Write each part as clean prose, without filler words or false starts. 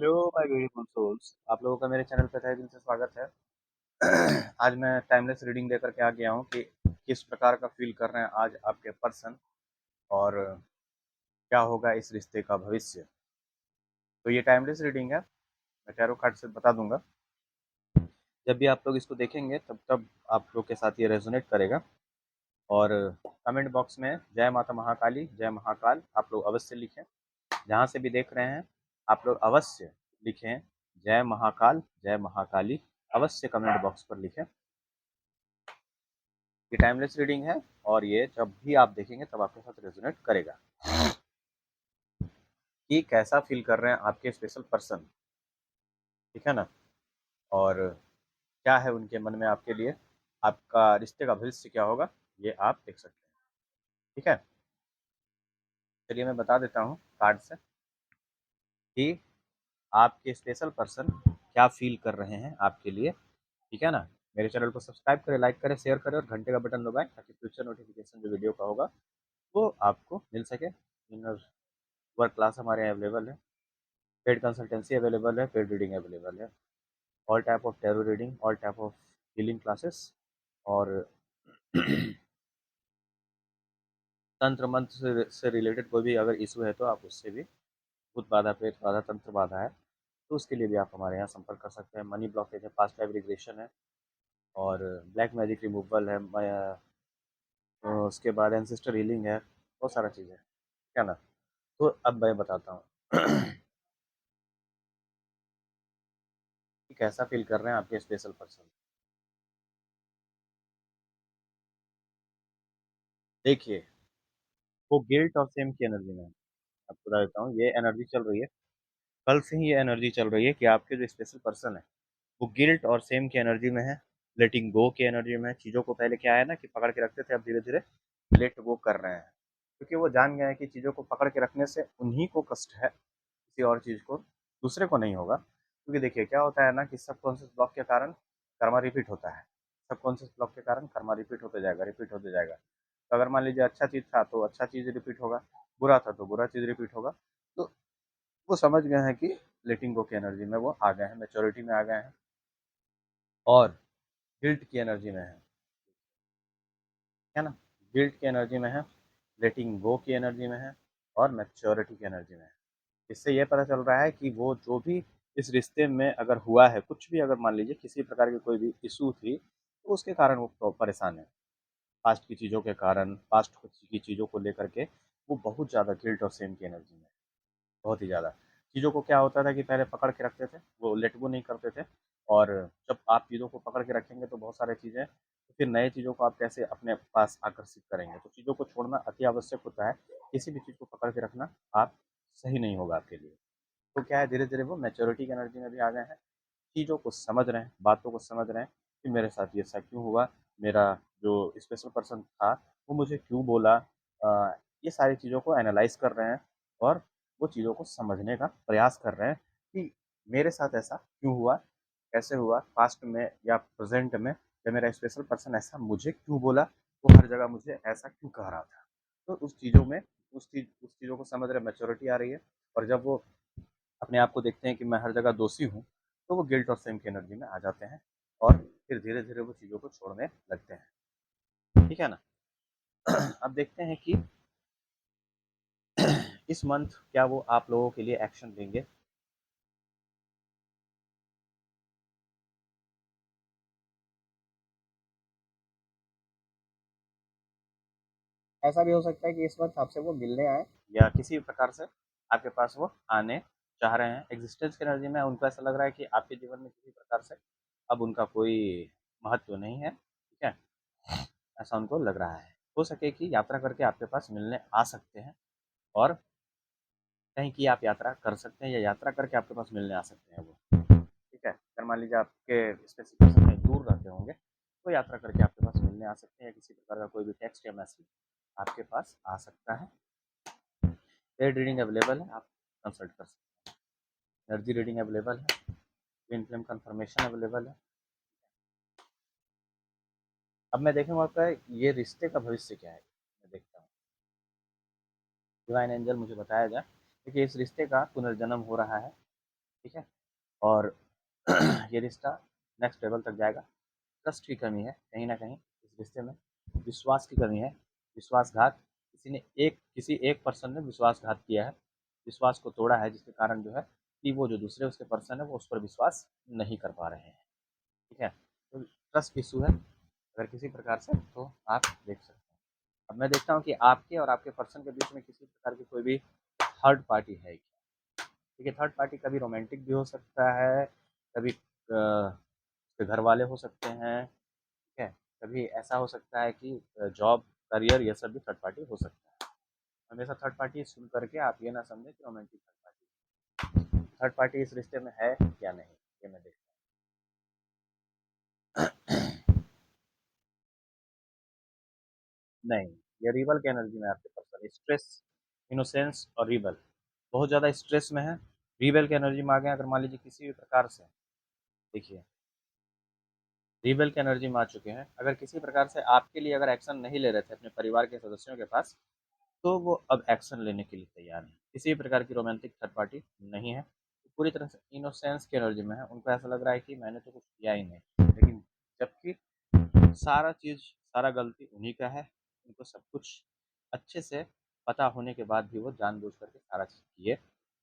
Hello my beautiful souls. आप लोगों का मेरे चैनल पे तहे दिल से स्वागत है। आज मैं टाइमलेस रीडिंग लेकर के आ गया हूँ कि किस प्रकार का फील कर रहे हैं आज आपके पर्सन और क्या होगा इस रिश्ते का भविष्य। तो ये टाइमलेस रीडिंग है, मैं टैरो कार्ड से बता दूंगा। जब भी आप लोग इसको देखेंगे तब तब आप लोग के साथ ये रेजोनेट करेगा। और कमेंट बॉक्स में जय माता महाकाली, जय महाकाल आप लोग अवश्य लिखें। जहाँ से भी देख रहे हैं आप लोग अवश्य लिखें जय महाकाल, जय महाकाली, अवश्य कमेंट बॉक्स पर लिखें। ये टाइमलेस रीडिंग है और ये जब भी आप देखेंगे तब आपके साथ रेजोनेट करेगा कि कैसा फील कर रहे हैं आपके स्पेशल पर्सन, ठीक है ना। और क्या है उनके मन में आपके लिए, आपका रिश्ते का भविष्य क्या होगा, ये आप देख सकते हैं। ठीक है, चलिए मैं बता देता हूँ कार्ड से कि आपके स्पेशल पर्सन क्या फील कर रहे हैं आपके लिए, ठीक है ना। मेरे चैनल को सब्सक्राइब करें, लाइक करें, शेयर करें और घंटे का बटन दबाएं ताकि फ्यूचर नोटिफिकेशन जो वीडियो का होगा वो आपको मिल सके। इनर वर्क क्लास हमारे यहाँ अवेलेबल है, पेड कंसल्टेंसी अवेलेबल है, पेड रीडिंग अवेलेबल है, all type of tarot reading, all type of healing classes और तंत्र मंत्र से रिलेटेड कोई भी अगर इशू है तो आप उससे भी, भूत बाधा, प्रेत बाधा, तंत्र बाधा है तो उसके लिए भी आप हमारे यहाँ संपर्क कर सकते हैं। मनी ब्लॉकेज है, पास्ट लाइफ रिग्रेशन है और ब्लैक मैजिक रिमूवल है, उसके बाद एंसेस्टर हीलिंग है, बहुत सारा चीज़ है, क्या ना। तो अब मैं बताता हूँ कि कैसा फील कर रहे हैं आपके स्पेशल पर्सन। देखिए, वो गिल्ट और सेम की एनर्जी में है। आपको बता देता हूँ, ये एनर्जी चल रही है, कल से ही ये एनर्जी चल रही है कि आपके जो स्पेशल पर्सन है वो गिल्ट और सेम की एनर्जी में है, लेटिंग गो की एनर्जी में है। चीज़ों को पहले क्या है ना कि पकड़ के रखते थे, अब धीरे धीरे लेट गो कर रहे हैं, क्योंकि वो जान गए हैं कि चीज़ों को पकड़ के रखने से उन्हीं को कष्ट है, किसी और चीज़ को, दूसरे को नहीं होगा। क्योंकि देखिए क्या होता है ना कि सबकॉन्शियस ब्लॉक के कारण कर्मा रिपीट होता है, सबकॉन्शियस ब्लॉक के कारण कर्मा रिपीट होते जाएगा, रिपीट होते जाएगा। तो अगर मान लीजिए अच्छा चीज़ था तो अच्छा चीज़ रिपीट होगा, बुरा था तो बुरा चीज़ रिपीट होगा। तो वो समझ गए हैं कि लेटिंग गो की एनर्जी में वो आ गए हैं, मैच्योरिटी में आ गए हैं और गिल्ट की एनर्जी में है ना। गिल्ट की एनर्जी में है, लेटिंग गो की एनर्जी में है और मैच्योरिटी की एनर्जी में है। इससे ये पता चल रहा है कि वो जो भी इस रिश्ते में अगर हुआ है, कुछ भी अगर मान लीजिए किसी प्रकार की कोई भी इशू थी तो उसके कारण वो परेशान है। पास्ट की चीज़ों के कारण, पास्ट की चीज़ों को लेकर के वो बहुत ज़्यादा गिल्ट और सेम की एनर्जी में है, बहुत ही ज़्यादा। चीज़ों को क्या होता था कि पहले पकड़ के रखते थे, वो लेट गो नहीं करते थे। और जब आप चीज़ों को पकड़ के रखेंगे तो बहुत सारी चीज़ें, तो फिर नए चीज़ों को आप कैसे अपने पास आकर्षित करेंगे। तो चीज़ों को छोड़ना अति आवश्यक होता है, किसी भी चीज़ को पकड़ के रखना आप सही नहीं होगा आपके लिए। तो क्या है, धीरे धीरे वो मैच्योरिटी की एनर्जी में भी आ गए हैं, चीज़ों को समझ रहे हैं, बातों को समझ रहे हैं कि मेरे साथ ये ऐसा क्यों हुआ, मेरा जो स्पेशल पर्सन था वो मुझे क्यों बोला। ये सारी चीज़ों को एनालाइज कर रहे हैं और वो चीज़ों को समझने का प्रयास कर रहे हैं कि मेरे साथ ऐसा क्यों हुआ, कैसे हुआ, पास्ट में या प्रेजेंट में, या मेरा स्पेशल पर्सन ऐसा मुझे क्यों बोला, वो हर जगह मुझे ऐसा क्यों कह रहा था। तो उस चीज़ों में उस चीज़ों को समझ रहे, मैच्योरिटी आ रही है। और जब वो अपने आप को देखते हैं कि मैं हर जगह दोषी हूँ तो वो गिल्ट और सेम की एनर्जी में आ जाते हैं और फिर धीरे धीरे वो चीज़ों को छोड़ने लगते हैं, ठीक है ना। अब देखते हैं कि इस मंथ क्या वो आप लोगों के लिए एक्शन लेंगे। ऐसा भी हो सकता है कि इस वक्त आपसे वो मिलने आए या किसी भी प्रकार से आपके पास वो आने चाह रहे हैं। एग्जिस्टेंस की एनर्जी में उनको ऐसा लग रहा है कि आपके जीवन में किसी प्रकार से अब उनका कोई महत्व नहीं है, ठीक है, ऐसा उनको लग रहा है। हो सके कि यात्रा करके आपके पास मिलने आ सकते हैं और कहीं की आप यात्रा कर सकते हैं या यात्रा करके आपके पास मिलने आ सकते हैं वो, ठीक है। अगर मान लीजिए आपके स्पेसिफिकेशन कहीं दूर रहते होंगे तो यात्रा करके आपके पास मिलने आ सकते हैं या किसी प्रकार का कोई भी टेक्स्ट या मैसेज आपके पास आ सकता है। पेड रीडिंग अवेलेबल है, आप कंसल्ट कर सकते हैं। एनर्जी रीडिंग अवेलेबल है, ट्विन फ्लेम कंफर्मेशन अवेलेबल है। अब मैं देखूंगा आपका ये रिश्ते का भविष्य क्या है, मैं देखता हूँ। डिवाइन एंजल मुझे बताया जाए, देखिए इस रिश्ते का पुनर्जन्म हो रहा है, ठीक है। और ये रिश्ता नेक्स्ट लेवल तक जाएगा। ट्रस्ट की कमी है कहीं ना कहीं इस रिश्ते में, विश्वास की कमी है, विश्वासघात, किसी एक पर्सन ने विश्वासघात किया है, विश्वास को तोड़ा है, जिसके कारण जो है कि वो जो दूसरे उसके पर्सन है वो उस पर विश्वास नहीं कर पा रहे हैं। ठीक है, तो ट्रस्ट इशू है अगर किसी प्रकार से, तो आप देख सकते हैं। अब मैं देखता हूँ कि आपके और आपके पर्सन के बीच में किसी प्रकार की कोई भी थर्ड पार्टी है क्या। ठीक है, थर्ड पार्टी कभी रोमांटिक भी हो सकता है, कभी उसके घर वाले हो सकते हैं, ठीक है, कभी ऐसा हो सकता है कि जॉब, करियर, ये सब भी थर्ड पार्टी हो सकता है। हमेशा थर्ड पार्टी सुन करके आप ये ना समझें कि रोमांटिक थर्ड पार्टी इस रिश्ते में है या नहीं, ये मैं देखता हूँ। नहीं, ये रिबल की एनर्जी में आपके पर्सन स्ट्रेस, इनोसेंस और रिबल, बहुत ज़्यादा स्ट्रेस में है। रिबल की एनर्जी में आ गए अगर मान लीजिए किसी भी प्रकार से, देखिए रिबल की एनर्जी में आ चुके हैं, अगर किसी प्रकार से आपके लिए अगर एक्शन नहीं ले रहे थे अपने परिवार के सदस्यों के पास, तो वो अब एक्शन लेने के लिए तैयार है। किसी भी प्रकार की रोमांटिक थर्ड पार्टी नहीं है, पूरी तरह से इनोसेंस की एनर्जी में है। उनको ऐसा लग रहा है कि मैंने तो कुछ किया ही नहीं, लेकिन जबकि सारा चीज़, सारा गलती उन्हीं का है। उनको सब कुछ अच्छे से पता होने के बाद भी वो जानबूझ करके सारा चीज़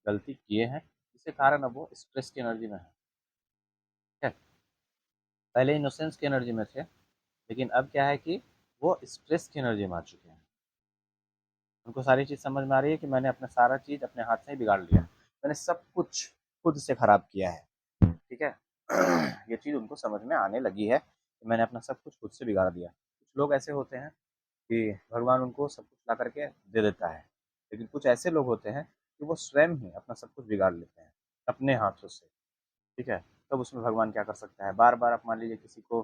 गलती किए हैं, जिसके कारण अब वो स्ट्रेस की एनर्जी में है। ठीक है? पहले इनोसेंस की एनर्जी में थे, लेकिन अब क्या है कि वो स्ट्रेस की एनर्जी में आ चुके हैं। उनको सारी चीज़ समझ में आ रही है कि मैंने अपना सारा चीज़ अपने हाथ से ही बिगाड़ लिया। मैंने सब कुछ खुद से खराब किया है। ठीक है? ये चीज़ उनको समझ में आने लगी है कि मैंने अपना सब कुछ खुद से बिगाड़ दिया। कुछ लोग ऐसे होते हैं कि भगवान उनको सब कुछ ला करके दे देता है, लेकिन कुछ ऐसे लोग होते हैं कि वो स्वयं ही अपना सब कुछ बिगाड़ लेते हैं, अपने हाथों से। ठीक है? तब उसमें भगवान क्या कर सकता है? बार-बार आप मान लीजिए किसी को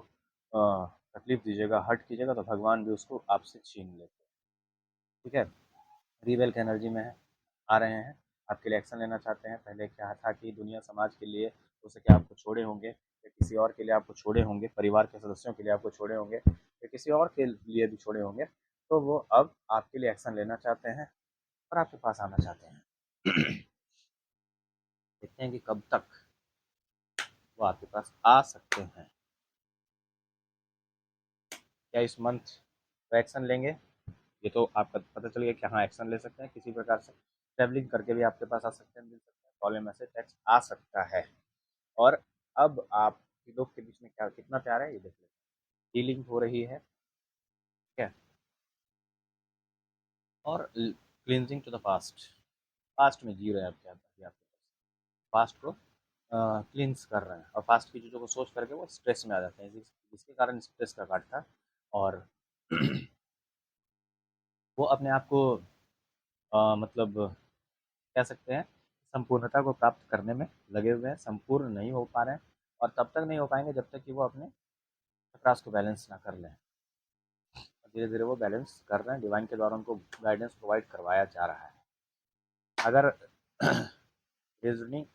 तकलीफ़ दीजिएगा, हर्ट कीजिएगा, तो भगवान भी उसको आपसे छीन लेते हैं। ठीक है? रिबेल की एनर्जी में है, आ रहे हैं, आपके लिए एक्शन लेना चाहते हैं। पहले क्या था कि दुनिया समाज के लिए हो सके आपको छोड़े होंगे, या किसी और के लिए आपको छोड़े होंगे, परिवार के सदस्यों के लिए आपको छोड़े होंगे, या किसी और के लिए भी छोड़े होंगे, तो वो अब आपके लिए एक्शन लेना चाहते हैं और आपके पास आना चाहते हैं। देखते हैं कि कब तक वो आपके पास आ सकते हैं। क्या इस मंथ वो एक्शन लेंगे? ये तो आपका पता चल गया कि हाँ, एक्शन ले सकते हैं किसी प्रकार से। ट्रैवलिंग करके भी आपके पास आ सकते हैं, मिल सकते हैं, कॉल में मैसेज, टेक्स्ट आ सकता है। और अब आप लोग के बीच में क्या कितना प्यार है ये देख लेते हैं। डीलिंग हो रही है, ठीक है? और cleansing to the past, past में जी रहे हैं आप, क्या अभी आपके पास्ट को क्लींस कर रहे हैं, और पास्ट की चीज़ों को सोच करके वो स्ट्रेस में आ जाते हैं, जिसके कारण स्ट्रेस का कार्ड था। और वो अपने आप को मतलब कह सकते हैं संपूर्णता को प्राप्त करने में लगे हुए हैं, संपूर्ण नहीं हो पा रहे हैं, और तब तक नहीं हो पाएंगे जब तक कि वो अपने चक्रास को बैलेंस ना कर लें। धीरे धीरे वो बैलेंस कर रहे हैं, डिवाइन के द्वारा उनको गाइडेंस प्रोवाइड करवाया जा रहा है। अगर रीजनिंग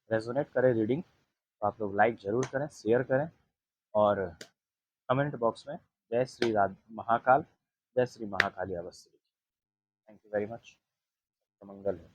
रेजोनेट करे रीडिंग, तो आप लोग लाइक ज़रूर करें, शेयर करें, और कमेंट बॉक्स में जय श्री महाकाल, जय श्री महाकाली अवश्य लिखें। Thank you very much. मंगल है।